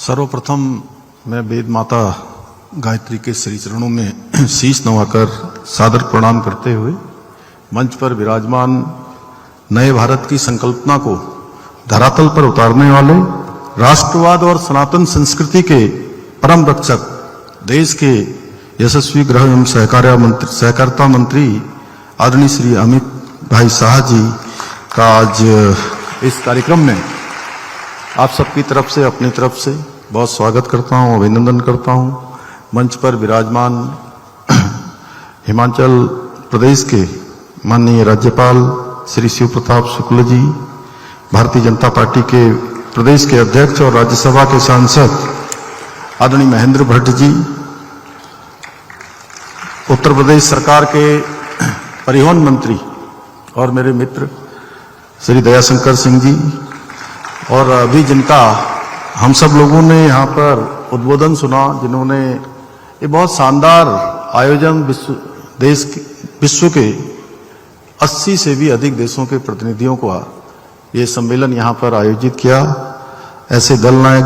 सर्वप्रथम मैं वेद माता गायत्री के श्री चरणों में शीश नवाकर सादर प्रणाम करते हुए मंच पर विराजमान नए भारत की संकल्पना को धरातल पर उतारने वाले राष्ट्रवाद और सनातन संस्कृति के परम रक्षक देश के यशस्वी गृह एवं सहकारिता मंत्री आदरणीय श्री अमित भाई शाह जी का आज इस कार्यक्रम में आप सबकी तरफ से अपनी तरफ से बहुत स्वागत करता हूं, अभिनंदन करता हूं। मंच पर विराजमान हिमाचल प्रदेश के माननीय राज्यपाल श्री शिव प्रताप शुक्ल जी, भारतीय जनता पार्टी के प्रदेश के अध्यक्ष और राज्यसभा के सांसद आदरणीय महेंद्र भट्ट जी, उत्तर प्रदेश सरकार के परिवहन मंत्री और मेरे मित्र श्री दयाशंकर सिंह जी, और अभी जिनका हम सब लोगों ने यहाँ पर उद्बोधन सुना, जिन्होंने ये बहुत शानदार आयोजन विश्व के 80 से भी अधिक देशों के प्रतिनिधियों को ये सम्मेलन यहाँ पर आयोजित किया। ऐसे दल नायक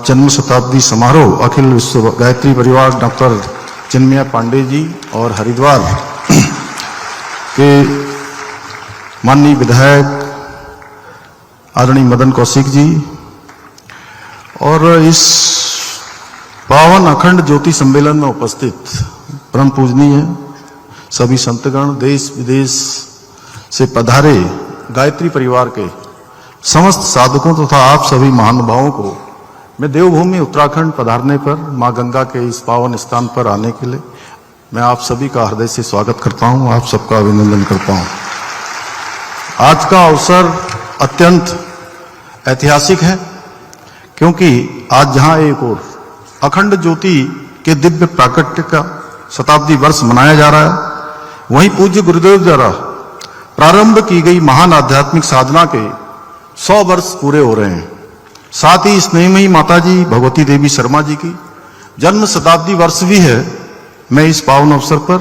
जन्म शताब्दी समारोह अखिल विश्व गायत्री परिवार डॉक्टर चिन्मय पांडे जी और हरिद्वार के माननीय विधायक आदरणीय मदन कौशिक जी, और इस पावन अखंड ज्योति सम्मेलन में उपस्थित परम पूजनीय सभी संतगण, देश विदेश से पधारे गायत्री परिवार के समस्त साधकों तथा आप सभी महानुभावों को मैं देवभूमि उत्तराखंड पधारने पर मां गंगा के इस पावन स्थान पर आने के लिए मैं आप सभी का हृदय से स्वागत करता हूं, आप सबका अभिनंदन करता हूं। आज का अवसर अत्यंत ऐतिहासिक है, क्योंकि आज जहां एक ओर अखंड ज्योति के दिव्य प्राकट्य का शताब्दी वर्ष मनाया जा रहा है, वहीं पूज्य गुरुदेव द्वारा प्रारंभ की गई महान आध्यात्मिक साधना के 100 वर्ष पूरे हो रहे हैं। साथ ही स्नेहमयी माताजी भगवती देवी शर्मा जी की जन्म शताब्दी वर्ष भी है। मैं इस पावन अवसर पर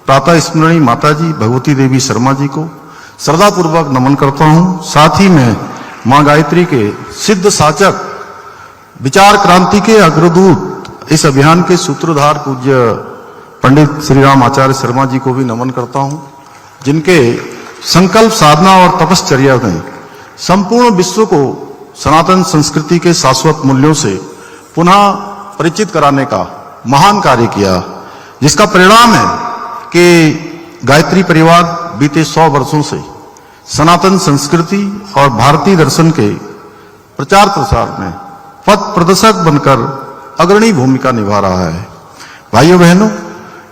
प्रातः स्मरणीय माताजी भगवती देवी शर्मा जी को श्रद्धापूर्वक नमन करता हूं। साथ ही मैं मां गायत्री के सिद्ध साचक, विचार क्रांति के अग्रदूत, इस अभियान के सूत्रधार पूज्य पंडित श्री राम आचार्य शर्मा जी को भी नमन करता हूं, जिनके संकल्प साधना और तपश्चर्या में संपूर्ण विश्व को सनातन संस्कृति के शाश्वत मूल्यों से पुनः परिचित कराने का महान कार्य किया, जिसका परिणाम है कि गायत्री परिवार बीते 100 वर्षों से सनातन संस्कृति और भारतीय दर्शन के प्रचार प्रसार में पथ प्रदर्शक बनकर अग्रणी भूमिका निभा रहा है। भाइयों बहनों,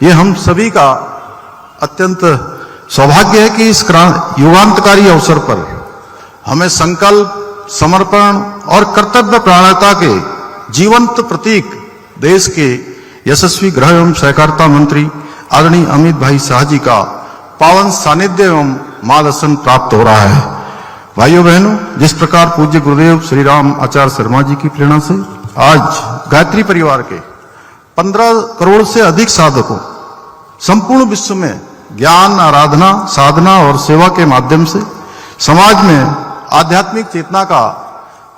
ये हम सभी का अत्यंत सौभाग्य है कि इस युगांतकारी अवसर पर हमें संकल्प, समर्पण और कर्तव्य प्राणता के जीवंत प्रतीक देश के यशस्वी गृह एवं सहकारिता मंत्री आदरणीय अमित भाई शाह जी का पावन सानिध्य एवं मार्गदर्शन प्राप्त हो रहा है। भाइयों बहनों, जिस प्रकार पूज्य गुरुदेव श्री राम आचार्य शर्मा जी की प्रेरणा से आज गायत्री परिवार के 15 करोड़ से अधिक साधकों संपूर्ण विश्व में ज्ञान, आराधना, साधना और सेवा के माध्यम से समाज में आध्यात्मिक चेतना का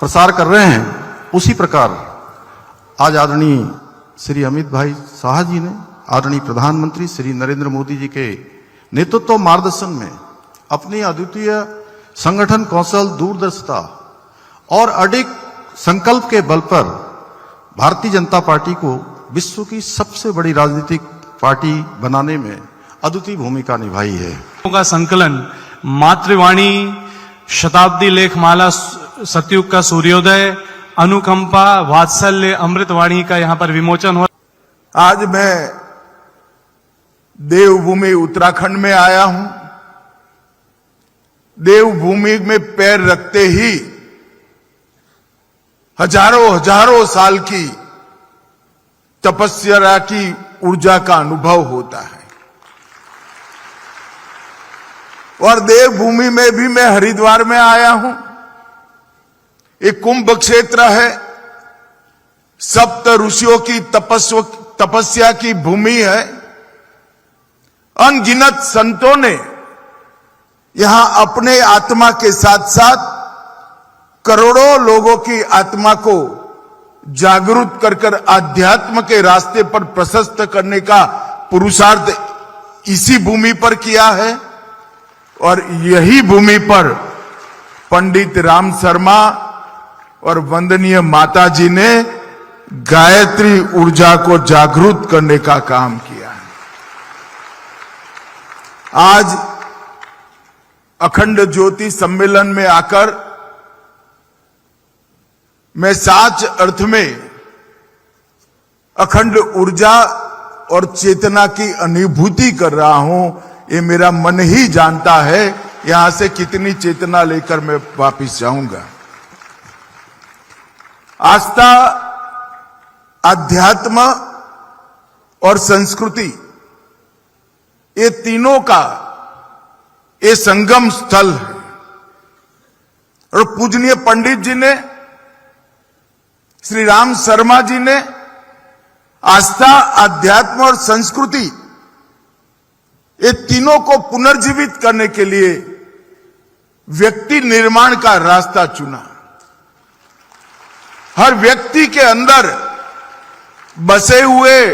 प्रसार कर रहे हैं, उसी प्रकार आज आदरणीय श्री अमित भाई शाह जी ने आदरणीय प्रधानमंत्री श्री नरेंद्र मोदी जी के नेतृत्व मार्गदर्शन में अपनी अद्वितीय संगठन कौशल, दूरदर्शिता और अडिग संकल्प के बल पर भारतीय जनता पार्टी को विश्व की सबसे बड़ी राजनीतिक पार्टी बनाने में अद्वितीय भूमिका निभाई है। का संकलन मातृवाणी, शताब्दी लेखमाला, सतयुग का सूर्योदय, अनुकंपा, वात्सल्य, अमृतवाणी का यहाँ पर विमोचन हो। आज मैं देवभूमि उत्तराखंड में आया हूं। देवभूमि में पैर रखते ही हजारों साल की तपस्या की ऊर्जा का अनुभव होता है। और देवभूमि में भी मैं हरिद्वार में आया हूं। एक कुंभ क्षेत्र है, सप्त ऋषियों की तपस्या की भूमि है। अनगिनत संतों ने यहां अपने आत्मा के साथ साथ करोड़ों लोगों की आत्मा को जागरूक कर आध्यात्म के रास्ते पर प्रशस्त करने का पुरुषार्थ इसी भूमि पर किया है। और यही भूमि पर पंडित राम शर्मा और वंदनीय माता जी ने गायत्री ऊर्जा को जागरूक करने का काम किया है। आज अखंड ज्योति सम्मेलन में आकर मैं सच अर्थ में अखंड ऊर्जा और चेतना की अनुभूति कर रहा हूं। ये मेरा मन ही जानता है यहां से कितनी चेतना लेकर मैं वापस जाऊंगा। आस्था, अध्यात्म और संस्कृति, ये तीनों का ये संगम स्थल है। और पूजनीय पंडित जी ने, श्री राम शर्मा जी ने आस्था, अध्यात्म और संस्कृति, ये तीनों को पुनर्जीवित करने के लिए व्यक्ति निर्माण का रास्ता चुना। हर व्यक्ति के अंदर बसे हुए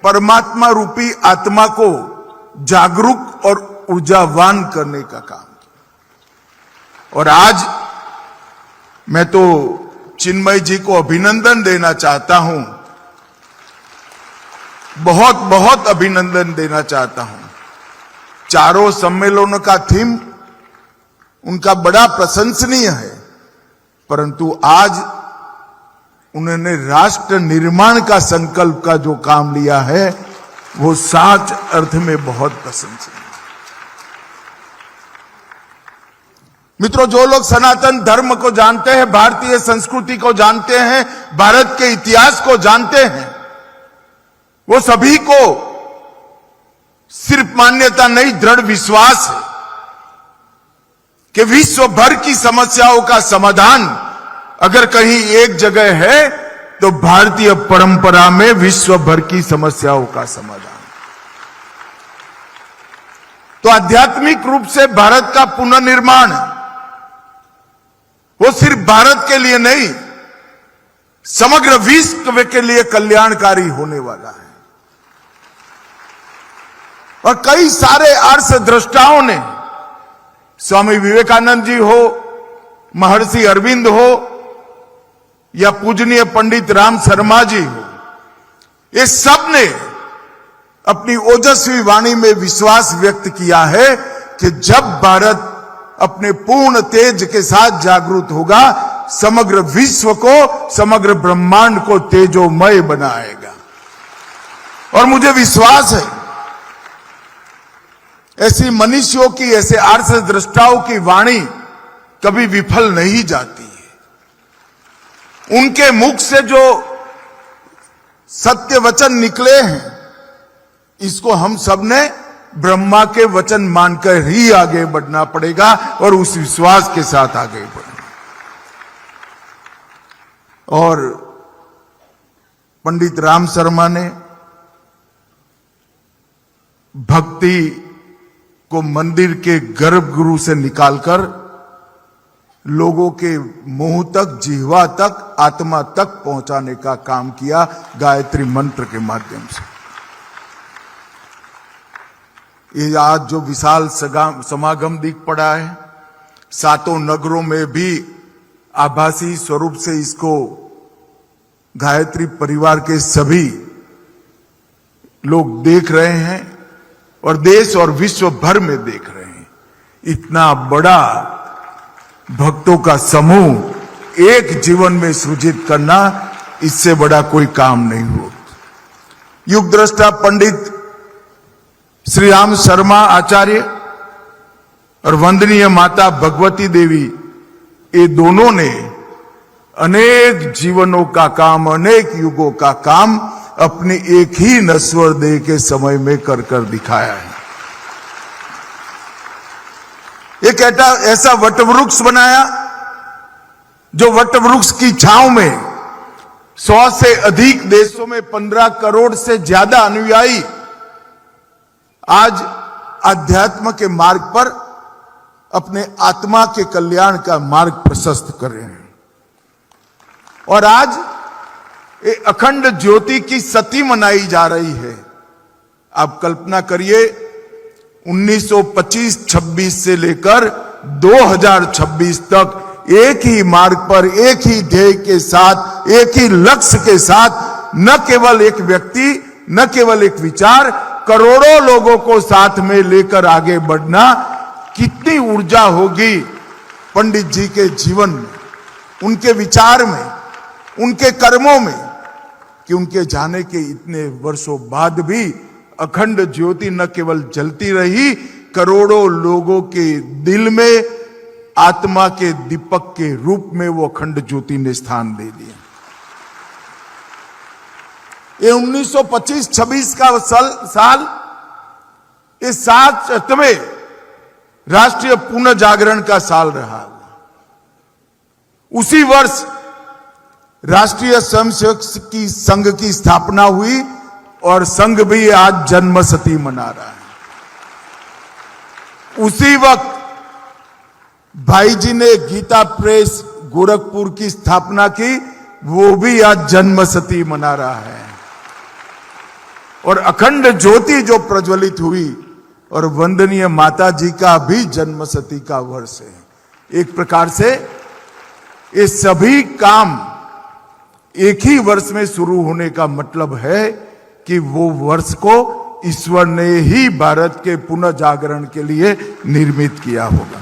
परमात्मा रूपी आत्मा को जागरूक और ऊर्जावान करने का काम किया। और आज मैं तो चिन्मय जी को अभिनंदन देना चाहता हूं, बहुत बहुत अभिनंदन देना चाहता हूं। चारों सम्मेलनों का थीम उनका बड़ा प्रशंसनीय है, परंतु आज उन्होंने राष्ट्र निर्माण का संकल्प का जो काम लिया है वो सच अर्थ में बहुत प्रशंसनीय है। मित्रों, जो लोग सनातन धर्म को जानते हैं, भारतीय संस्कृति को जानते हैं, भारत के इतिहास को जानते हैं, वो सभी को सिर्फ मान्यता नहीं, दृढ़ विश्वास है कि विश्व भर की समस्याओं का समाधान अगर कहीं एक जगह है तो भारतीय परंपरा में विश्व भर की समस्याओं का समाधान। तो आध्यात्मिक रूप से भारत का पुनर्निर्माण वो सिर्फ भारत के लिए नहीं, समग्र विश्व के लिए कल्याणकारी होने वाला है। और कई सारे आर्ष दृष्टाओं ने, स्वामी विवेकानंद जी हो, महर्षि अरविंद हो या पूजनीय पंडित राम शर्मा जी हो, ये सब ने अपनी ओजस्वी वाणी में विश्वास व्यक्त किया है कि जब भारत अपने पूर्ण तेज के साथ जागरूक होगा, समग्र विश्व को, समग्र ब्रह्मांड को तेजोमय बनाएगा। और मुझे विश्वास है ऐसी मनुष्यों की, ऐसे आर्ष दृष्टाओं की वाणी कभी विफल नहीं जाती है। उनके मुख से जो सत्य वचन निकले हैं, इसको हम सब ने ब्रह्मा के वचन मानकर ही आगे बढ़ना पड़ेगा और उस विश्वास के साथ आगे बढ़ना। और पंडित राम शर्मा ने भक्ति को मंदिर के गर्भगृह से निकालकर लोगों के मुंह तक, जिह्वा तक, आत्मा तक पहुंचाने का काम किया गायत्री मंत्र के माध्यम से। ये आज जो विशाल समागम दिख पड़ा है, सातों नगरों में भी आभासी स्वरूप से इसको गायत्री परिवार के सभी लोग देख रहे हैं और देश और विश्व भर में देख रहे हैं। इतना बड़ा भक्तों का समूह एक जीवन में सृजित करना, इससे बड़ा कोई काम नहीं हो। युग दृष्टा पंडित श्री राम शर्मा आचार्य और वंदनीय माता भगवती देवी, ये दोनों ने अनेक जीवनों का काम, अनेक युगों का काम अपनी एक ही नश्वर देह के समय में कर कर दिखाया है। एक ऐसा वटवृक्ष बनाया जो वटवृक्ष की छांव में 100 से अधिक देशों में 15 करोड़ से ज्यादा अनुयायी आज अध्यात्म के मार्ग पर अपने आत्मा के कल्याण का मार्ग प्रशस्त कर रहे हैं। और आज ये अखंड ज्योति की सती मनाई जा रही है। आप कल्पना करिए 1925-26 से लेकर 2026 तक एक ही मार्ग पर, एक ही ध्येय के साथ, एक ही लक्ष्य के साथ न केवल एक व्यक्ति, न केवल एक विचार, करोड़ों लोगों को साथ में लेकर आगे बढ़ना, कितनी ऊर्जा होगी पंडित जी के जीवन में, उनके विचार में, उनके कर्मों में, कि उनके जाने के इतने वर्षों बाद भी अखंड ज्योति न केवल जलती रही, करोड़ों लोगों के दिल में आत्मा के दीपक के रूप में वो अखंड ज्योति ने स्थान ले लिया। ये 1925-26 का साल ये 7वें राष्ट्रीय पुनः जागरण का साल रहा। उसी वर्ष राष्ट्रीय स्वयंसेवक की संघ की स्थापना हुई और संघ भी आज जन्मशती मना रहा है। उसी वक्त भाई जी ने गीता प्रेस गोरखपुर की स्थापना की, वो भी आज जन्मशती मना रहा है। और अखंड ज्योति जो प्रज्वलित हुई और वंदनीय माता जी का भी जन्मशती का वर्ष है। एक प्रकार से ये सभी काम एक ही वर्ष में शुरू होने का मतलब है कि वो वर्ष को ईश्वर ने ही भारत के पुनः जागरण के लिए निर्मित किया होगा।